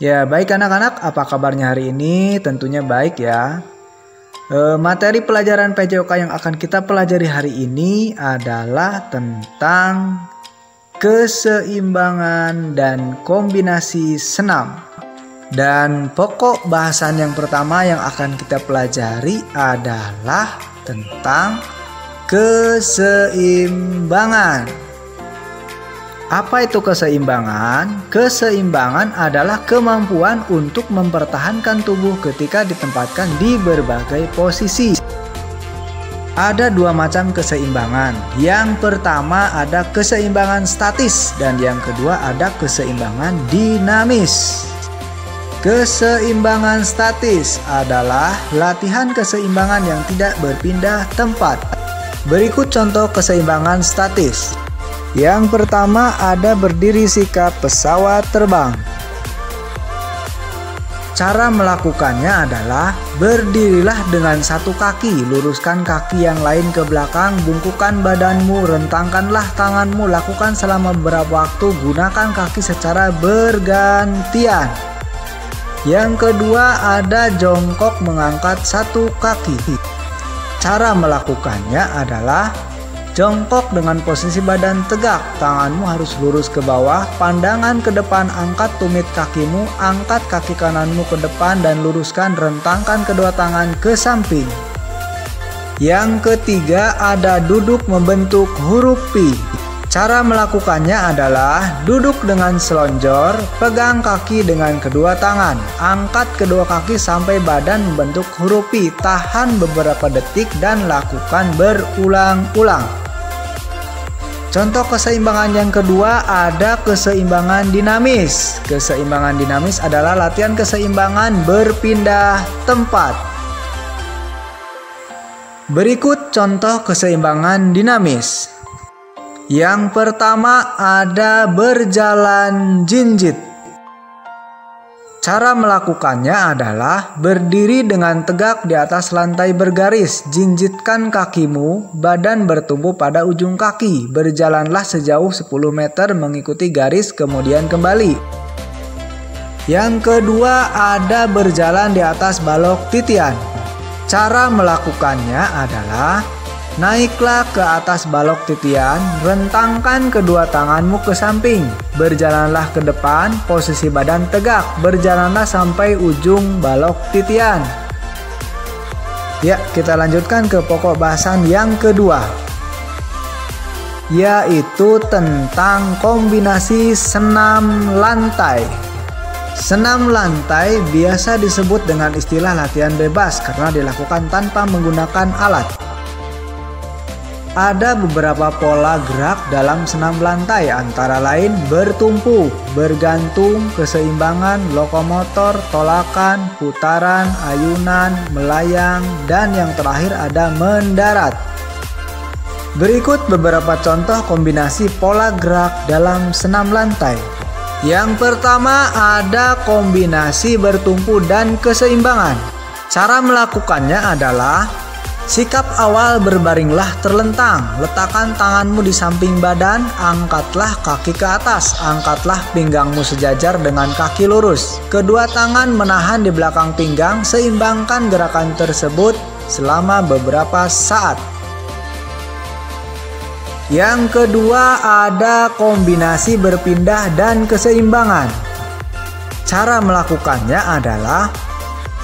Ya, baik anak-anak, apa kabarnya hari ini? Tentunya baik ya. Materi pelajaran PJOK yang akan kita pelajari hari ini adalah tentang keseimbangan dan kombinasi senam. Dan pokok bahasan yang pertama yang akan kita pelajari adalah tentang keseimbangan. Apa itu keseimbangan? Keseimbangan adalah kemampuan untuk mempertahankan tubuh ketika ditempatkan di berbagai posisi. Ada dua macam keseimbangan. Yang pertama ada keseimbangan statis dan yang kedua ada keseimbangan dinamis. Keseimbangan statis adalah latihan keseimbangan yang tidak berpindah tempat. Berikut contoh keseimbangan statis. Yang pertama ada berdiri sikap pesawat terbang. Cara melakukannya adalah berdirilah dengan satu kaki, luruskan kaki yang lain ke belakang, bungkukkan badanmu, rentangkanlah tanganmu, lakukan selama beberapa waktu, gunakan kaki secara bergantian. Yang kedua ada jongkok mengangkat satu kaki. Cara melakukannya adalah jongkok dengan posisi badan tegak, tanganmu harus lurus ke bawah, pandangan ke depan, angkat tumit kakimu, angkat kaki kananmu ke depan dan luruskan, rentangkan kedua tangan ke samping. Yang ketiga ada duduk membentuk huruf P. Cara melakukannya adalah duduk dengan selonjor, pegang kaki dengan kedua tangan, angkat kedua kaki sampai badan membentuk huruf P, tahan beberapa detik dan lakukan berulang-ulang. Contoh keseimbangan yang kedua ada keseimbangan dinamis. Keseimbangan dinamis adalah latihan keseimbangan berpindah tempat. Berikut contoh keseimbangan dinamis. Yang pertama ada berjalan jinjit. Cara melakukannya adalah berdiri dengan tegak di atas lantai bergaris, jinjitkan kakimu, badan bertumpu pada ujung kaki, berjalanlah sejauh 10 meter mengikuti garis kemudian kembali. Yang kedua ada berjalan di atas balok titian. Cara melakukannya adalah naiklah ke atas balok titian, rentangkan kedua tanganmu ke samping, berjalanlah ke depan, posisi badan tegak, berjalanlah sampai ujung balok titian. Ya, kita lanjutkan ke pokok bahasan yang kedua, yaitu tentang kombinasi senam lantai. Senam lantai biasa disebut dengan istilah latihan bebas karena dilakukan tanpa menggunakan alat. Ada beberapa pola gerak dalam senam lantai, antara lain bertumpu, bergantung, keseimbangan, lokomotor, tolakan, putaran, ayunan, melayang, dan yang terakhir ada mendarat. Berikut beberapa contoh kombinasi pola gerak dalam senam lantai. Yang pertama ada kombinasi bertumpu dan keseimbangan. Cara melakukannya adalah sikap awal berbaringlah terlentang, letakkan tanganmu di samping badan, angkatlah kaki ke atas, angkatlah pinggangmu sejajar dengan kaki lurus. Kedua tangan menahan di belakang pinggang, seimbangkan gerakan tersebut selama beberapa saat. Yang kedua ada kombinasi berpindah dan keseimbangan. Cara melakukannya adalah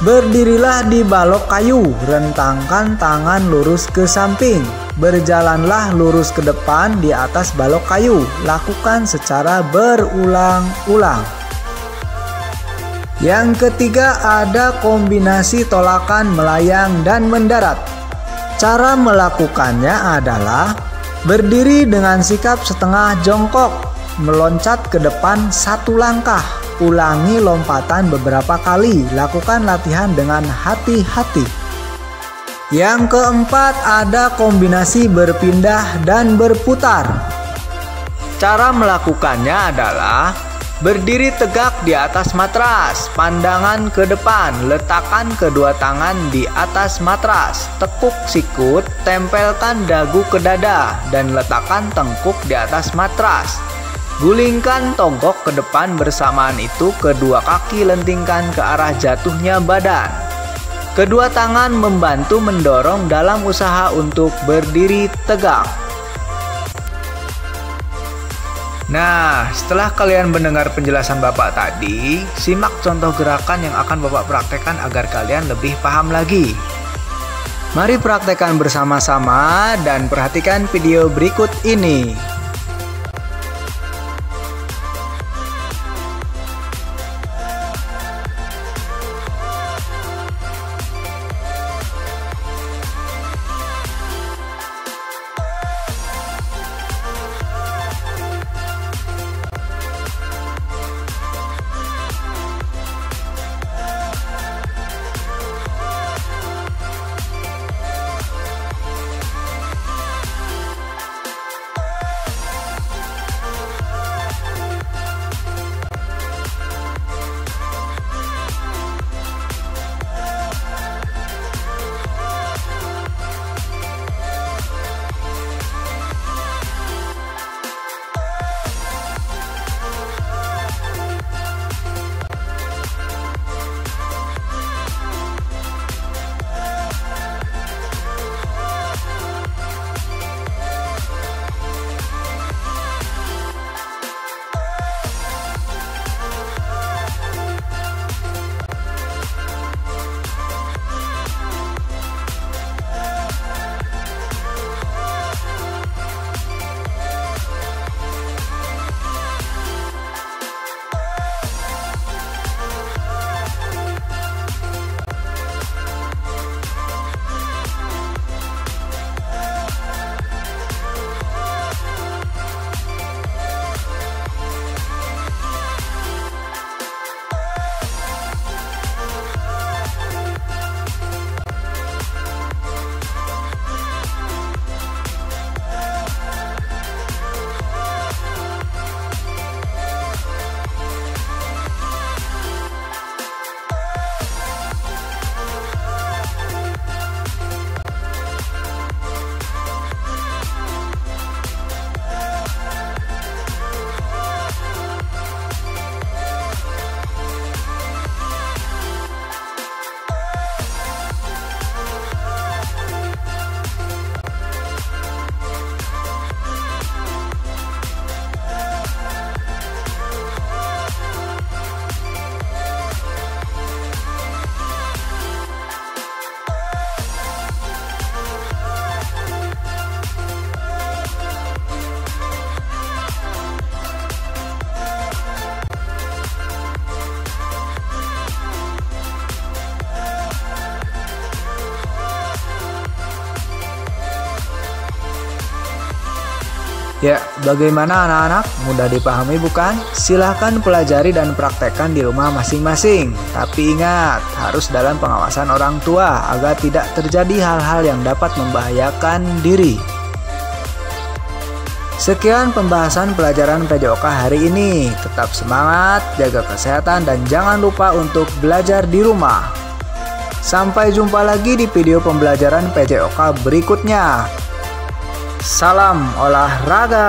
berdirilah di balok kayu, rentangkan tangan lurus ke samping, berjalanlah lurus ke depan di atas balok kayu, lakukan secara berulang-ulang. Yang ketiga ada kombinasi tolakan, melayang, dan mendarat. Cara melakukannya adalah berdiri dengan sikap setengah jongkok, meloncat ke depan satu langkah, ulangi lompatan beberapa kali, lakukan latihan dengan hati-hati. Yang keempat ada kombinasi berpindah dan berputar. Cara melakukannya adalah berdiri tegak di atas matras, pandangan ke depan, letakkan kedua tangan di atas matras, tekuk sikut, tempelkan dagu ke dada, dan letakkan tengkuk di atas matras. Gulingkan tonggok ke depan, bersamaan itu kedua kaki lentingkan ke arah jatuhnya badan. Kedua tangan membantu mendorong dalam usaha untuk berdiri tegak. Nah, setelah kalian mendengar penjelasan Bapak tadi, simak contoh gerakan yang akan Bapak praktekkan agar kalian lebih paham lagi. Mari praktekkan bersama-sama dan perhatikan video berikut ini. Ya, bagaimana anak-anak? Mudah dipahami bukan? Silahkan pelajari dan praktekkan di rumah masing-masing. Tapi ingat, harus dalam pengawasan orang tua agar tidak terjadi hal-hal yang dapat membahayakan diri. Sekian pembahasan pelajaran PJOK hari ini. Tetap semangat, jaga kesehatan, dan jangan lupa untuk belajar di rumah. Sampai jumpa lagi di video pembelajaran PJOK berikutnya. Salam olahraga.